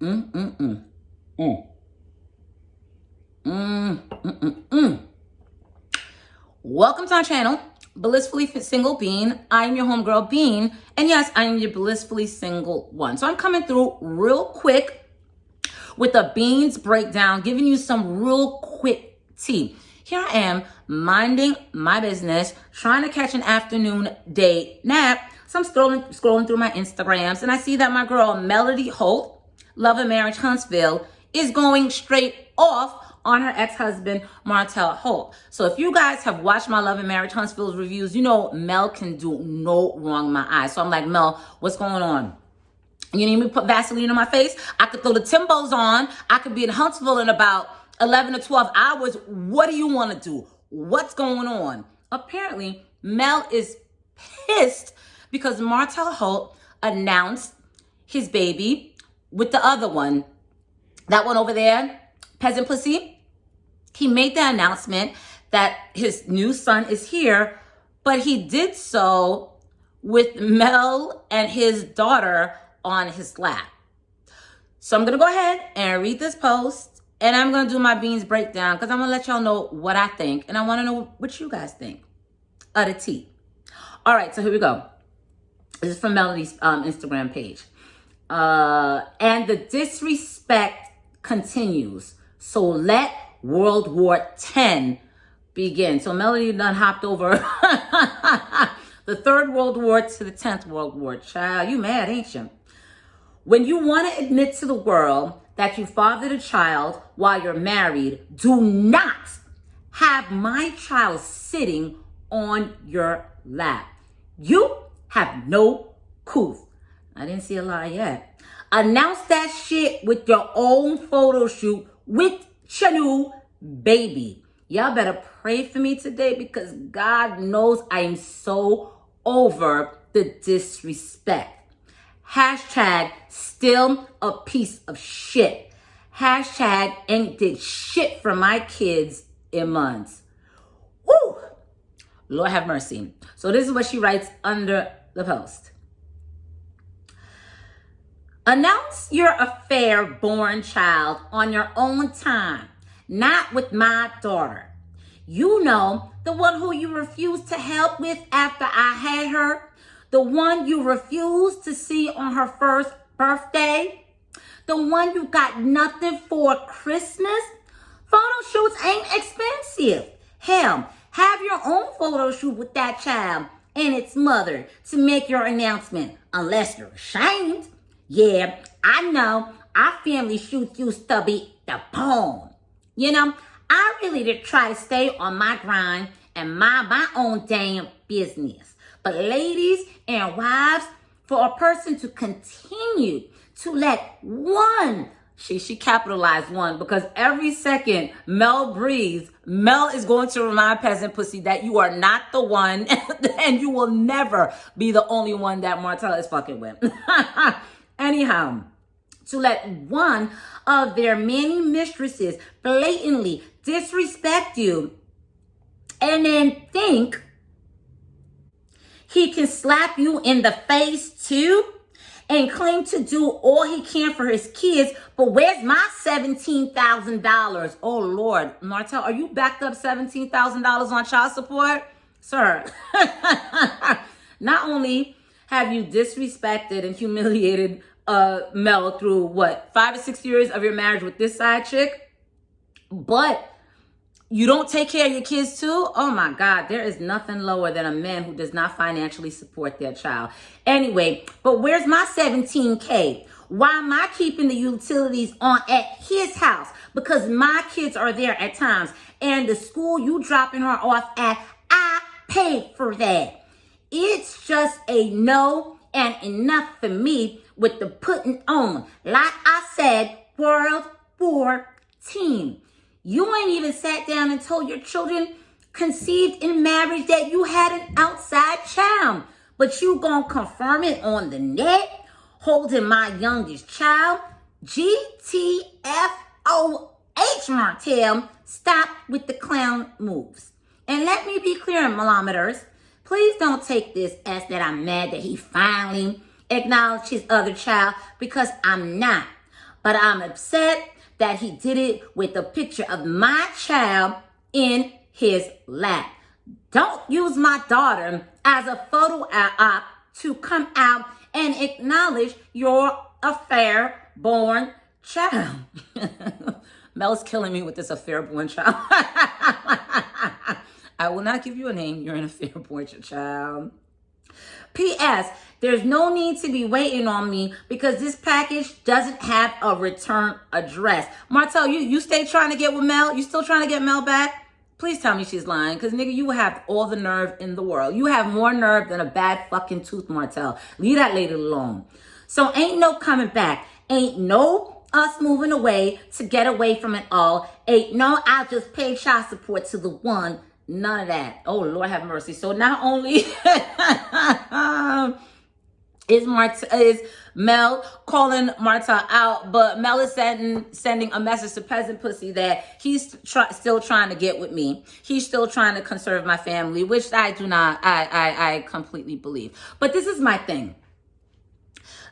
Mm, mm, mm. Mm. Mm, mm, mm, mm. Welcome to our channel, Blissfully Single Bean. I'm your homegirl Bean, and yes, I am your blissfully single one. So I'm coming through real quick with a beans breakdown, giving you some real quick tea. Here I am, minding my business, trying to catch an afternoon day nap. So I'm scrolling through my Instagrams, and I see that my girl Melody Holt, Love and Marriage Huntsville, is going straight off on her ex-husband, Martell Holt. So if you guys have watched my Love and Marriage Huntsville's reviews, you know Mel can do no wrong in my eyes. So I'm like, Mel, what's going on? You need me to put Vaseline on my face? I could throw the Timbos on. I could be in Huntsville in about 11 to 12 hours. What do you want to do? What's going on? Apparently, Mel is pissed because Martell Holt announced his baby with the other one. That one over there, Peasant Pussy. He made the announcement that his new son is here, but he did so with Mel and his daughter on his lap. So I'm going to go ahead and read this post, and I'm going to do my beans breakdown because I'm going to let y'all know what I think, and I want to know what you guys think of the tea. All right, so here we go. This is from Melody's Instagram page. And the disrespect continues. So let World War X begin. So Melody done hopped over the Third World War to the 10th World War. Child, you mad, ain't you? When you want to admit to the world that you fathered a child while you're married, do not have my child sitting on your lap. You have no proof. I didn't see a lie yet. Announce that shit with your own photo shoot with your new baby. Y'all better pray for me today because God knows I am so over the disrespect. Hashtag still a piece of shit. Hashtag ain't did shit for my kids in months. Woo! Lord have mercy. So this is what she writes under the post. Announce your affair-born child on your own time, not with my daughter. You know, the one who you refused to help with after I had her, the one you refused to see on her first birthday, the one you got nothing for Christmas. Photo shoots ain't expensive. Hell, have your own photo shoot with that child and its mother to make your announcement, unless you're ashamed. Yeah, I know our family shoots used to be the bone. You know, I really did try to stay on my grind and mind my own damn business. But ladies and wives, for a person to continue to let one, she capitalized one, because every second Mel breathes, Mel is going to remind Peasant Pussy that you are not the one and you will never be the only one that Martell is fucking with. Anyhow, to let one of their many mistresses blatantly disrespect you and then think he can slap you in the face too and claim to do all he can for his kids, but where's my $17,000? Oh, Lord. Martell, are you backed up $17,000 on child support? Sir, not only have you disrespected and humiliated Mel through, 5 or 6 years of your marriage with this side chick, but you don't take care of your kids too? Oh my God, there is nothing lower than a man who does not financially support their child. Anyway, but where's my $17K? Why am I keeping the utilities on at his house? Because my kids are there at times. And the school you dropping her off at, I paid for that. It's just a no and enough for me with the putting on. Like I said, World War Team. You ain't even sat down and told your children conceived in marriage that you had an outside child. But you gonna confirm it on the net, holding my youngest child. GTFOH, Martell. Stop with the clown moves. And let me be clear, Malameters. Please don't take this as that I'm mad that he finally acknowledged his other child, because I'm not. But I'm upset that he did it with a picture of my child in his lap. Don't use my daughter as a photo op to come out and acknowledge your affair-born child. Mel's killing me with this affair-born child. I will not give you a name. You're an affair-born child. P.S. There's no need to be waiting on me because this package doesn't have a return address. Martell, you stay trying to get with Mel? You still trying to get Mel back? Please tell me she's lying, because nigga, you have all the nerve in the world. You have more nerve than a bad fucking tooth, Martell. Leave that lady alone. So ain't no coming back. Ain't no us moving away to get away from it all. Ain't no I'll just pay child support to the one. None of that. Oh, Lord have mercy. So not only is Mel calling Martell out, but Mel is sending a message to Peasant Pussy that he's still trying to get with me. He's still trying to conserve my family, which I do not, I completely believe. But this is my thing.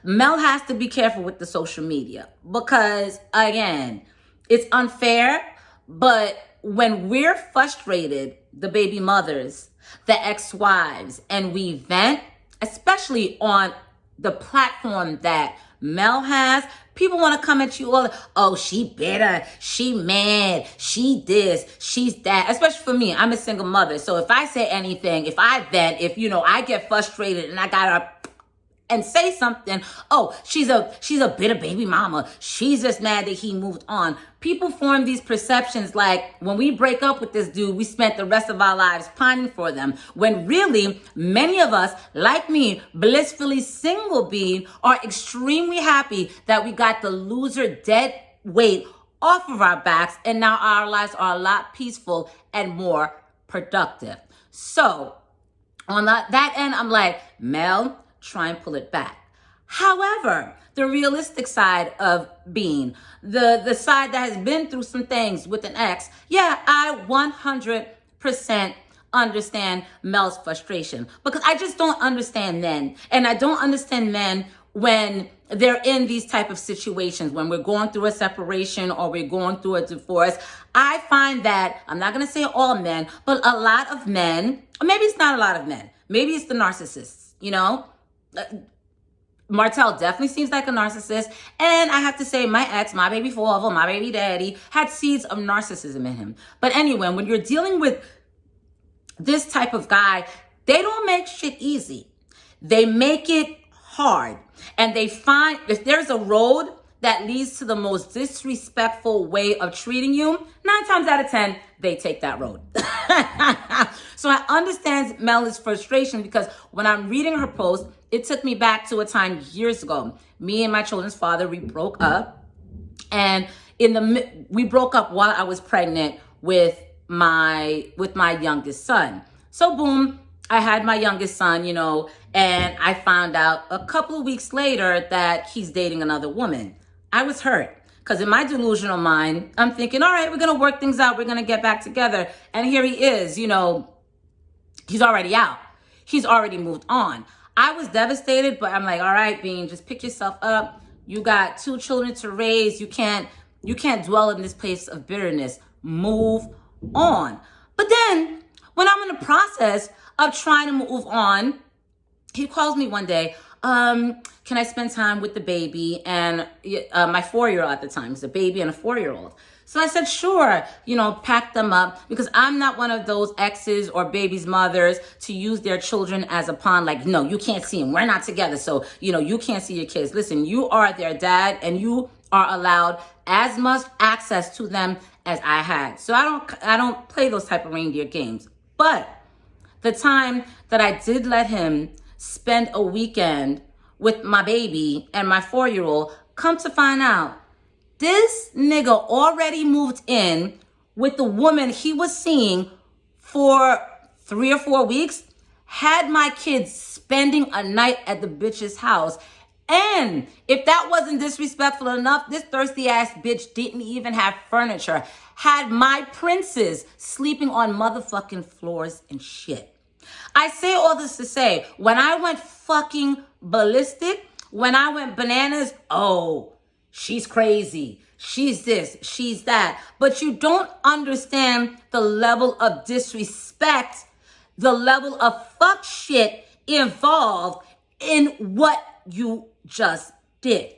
Mel has to be careful with the social media because, again, it's unfair, but when we're frustrated, the baby mothers, the ex-wives, and we vent, especially on the platform that Mel has, people want to come at you all. Oh, she bitter, she mad, she this, she's that. Especially for me, I'm a single mother. So if I say anything, if I vent, if, I get frustrated and I gotta and say something, oh, she's a bitter baby mama. She's just mad that he moved on. People form these perceptions like when we break up with this dude, we spent the rest of our lives pining for them. When really, many of us, like me, blissfully single being, are extremely happy that we got the loser dead weight off of our backs and now our lives are a lot peaceful and more productive. So on that end, I'm like, Mel, try and pull it back. However, the realistic side of being, the side that has been through some things with an ex, yeah, I 100% understand Mel's frustration because I just don't understand men. And I don't understand men when they're in these type of situations, when we're going through a separation or we're going through a divorce. I find that, I'm not going to say all men, but a lot of men, or maybe it's not a lot of men, maybe it's the narcissists, Martell definitely seems like a narcissist. And I have to say, my ex, my baby father, my baby daddy, had seeds of narcissism in him. But anyway, when you're dealing with this type of guy, they don't make shit easy. They make it hard. And they find, if there's a road that leads to the most disrespectful way of treating you, 9 times out of 10, they take that road. So I understand Mel's frustration because when I'm reading her post, it took me back to a time years ago. Me and my children's father, we broke up. And we broke up while I was pregnant with my youngest son. So boom, I had my youngest son, and I found out a couple of weeks later that he's dating another woman. I was hurt because in my delusional mind, I'm thinking, all right, we're going to work things out. We're going to get back together. And here he is, he's already out. He's already moved on. I was devastated, but I'm like, all right, Bean, just pick yourself up. You got 2 children to raise. You can't dwell in this place of bitterness. Move on. But then when I'm in the process of trying to move on, he calls me one day, can I spend time with the baby and my 4-year-old at the time. He's a baby and a 4-year-old. So I said, sure, pack them up because I'm not one of those exes or babies' mothers to use their children as a pawn. Like, no, you can't see them. We're not together. So, you can't see your kids. Listen, you are their dad and you are allowed as much access to them as I had. So I don't play those type of reindeer games. But the time that I did let him spend a weekend with my baby and my 4-year-old, come to find out, this nigga already moved in with the woman he was seeing for 3 or 4 weeks, had my kids spending a night at the bitch's house. And if that wasn't disrespectful enough, this thirsty ass bitch didn't even have furniture, had my princes sleeping on motherfucking floors and shit. I say all this to say, when I went fucking ballistic, when I went bananas, oh, she's crazy, she's this, she's that. But you don't understand the level of disrespect, the level of fuck shit involved in what you just did.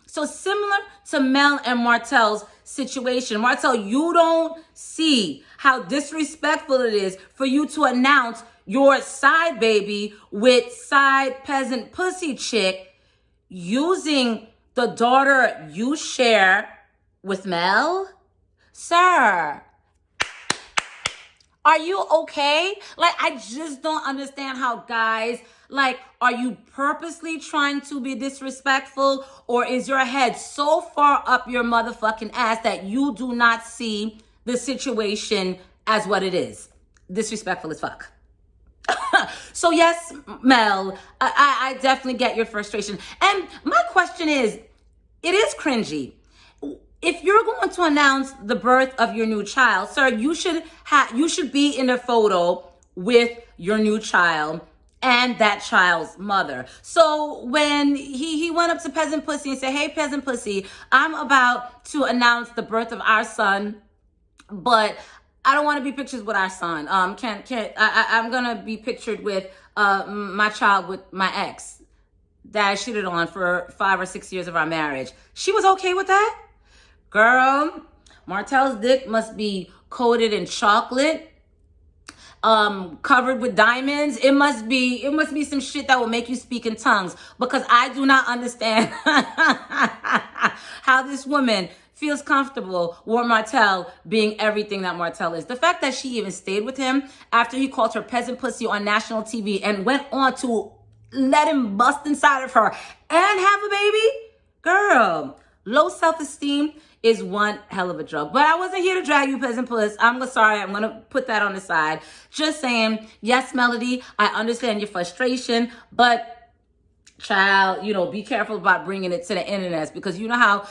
So similar to Mel and Martell's situation, Martell, you don't see how disrespectful it is for you to announce your side baby with side peasant pussy chick using the daughter you share with Mel? Sir, are you okay? Like, I just don't understand how guys, like, are you purposely trying to be disrespectful, or is your head so far up your motherfucking ass that you do not see the situation as what it is? Disrespectful as fuck. So yes, Mel, I definitely get your frustration. And my question is, it is cringy. If you're going to announce the birth of your new child, sir, you should be in a photo with your new child and that child's mother. So when he went up to Peasant Pussy and said, "Hey, Peasant Pussy, I'm about to announce the birth of our son, but I don't want to be pictures with our son. I'm gonna be pictured with my child with my ex that I cheated on for 5 or 6 years of our marriage." She was okay with that? Girl, Martell's dick must be coated in chocolate, covered with diamonds. It must be some shit that will make you speak in tongues, because I do not understand how this woman feels comfortable with Martell being everything that Martell is. The fact that she even stayed with him after he called her peasant pussy on national TV and went on to let him bust inside of her and have a baby? Girl, low self-esteem is one hell of a drug. But I wasn't here to drag you, peasant puss. I'm sorry. I'm going to put that on the side. Just saying, yes, Melody, I understand your frustration, but child, be careful about bringing it to the internet, because you know how,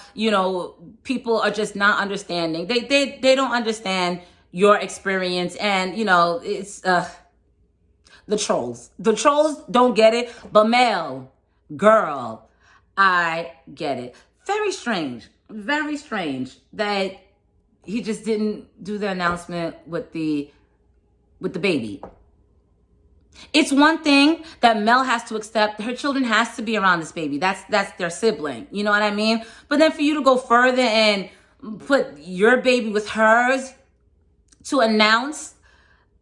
people are just not understanding. They don't understand your experience, and, it's the trolls. The trolls don't get it, but Mel, girl, I get it. Very strange that he just didn't do the announcement with the baby. It's one thing that Mel has to accept. Her children has to be around this baby. That's their sibling. You know what I mean? But then for you to go further and put your baby with hers to announce,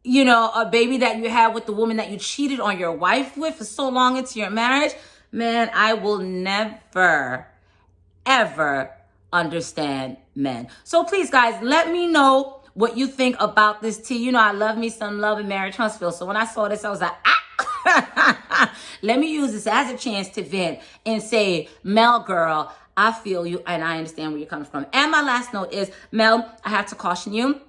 a baby that you had with the woman that you cheated on your wife with for so long into your marriage, man, I will never, ever understand men. So please, guys, let me know what you think about this tea. I love me some Love and Marriage Huntsville. So when I saw this, I was like, let me use this as a chance to vent and say, Mel, girl, I feel you and I understand where you're coming from. And my last note is, Mel, I have to caution you.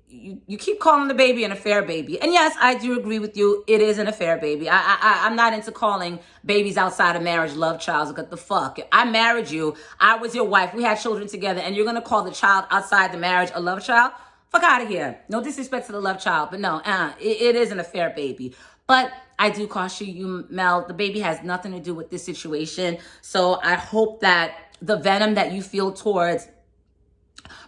You keep calling the baby an affair baby. And yes, I do agree with you. It is an affair baby. I'm not into calling babies outside of marriage love childs. What the fuck? I married you. I was your wife. We had children together. And you're going to call the child outside the marriage a love child? Fuck out of here. No disrespect to the love child. But no, it is an affair baby. But I do caution you, Mel. The baby has nothing to do with this situation. So I hope that the venom that you feel towards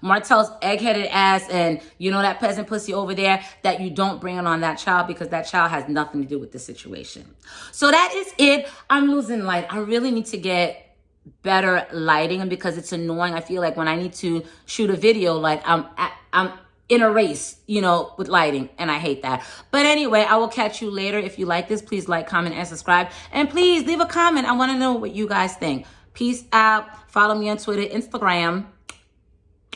Martell's egg-headed ass and that peasant pussy over there, that you don't bring it on that child, because that child has nothing to do with the situation. So that is it. I'm losing light. I really need to get better lighting, and because it's annoying, I feel like when I need to shoot a video, like I'm in a race, with lighting, and I hate that. But anyway, I will catch you later. If you like this, please like, comment, and subscribe, and please leave a comment. I want to know what you guys think. Peace out. Follow me on Twitter, Instagram.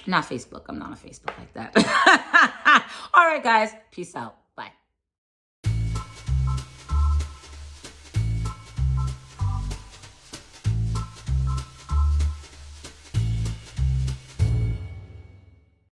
Not Facebook. I'm not on Facebook like that. All right, guys. Peace out.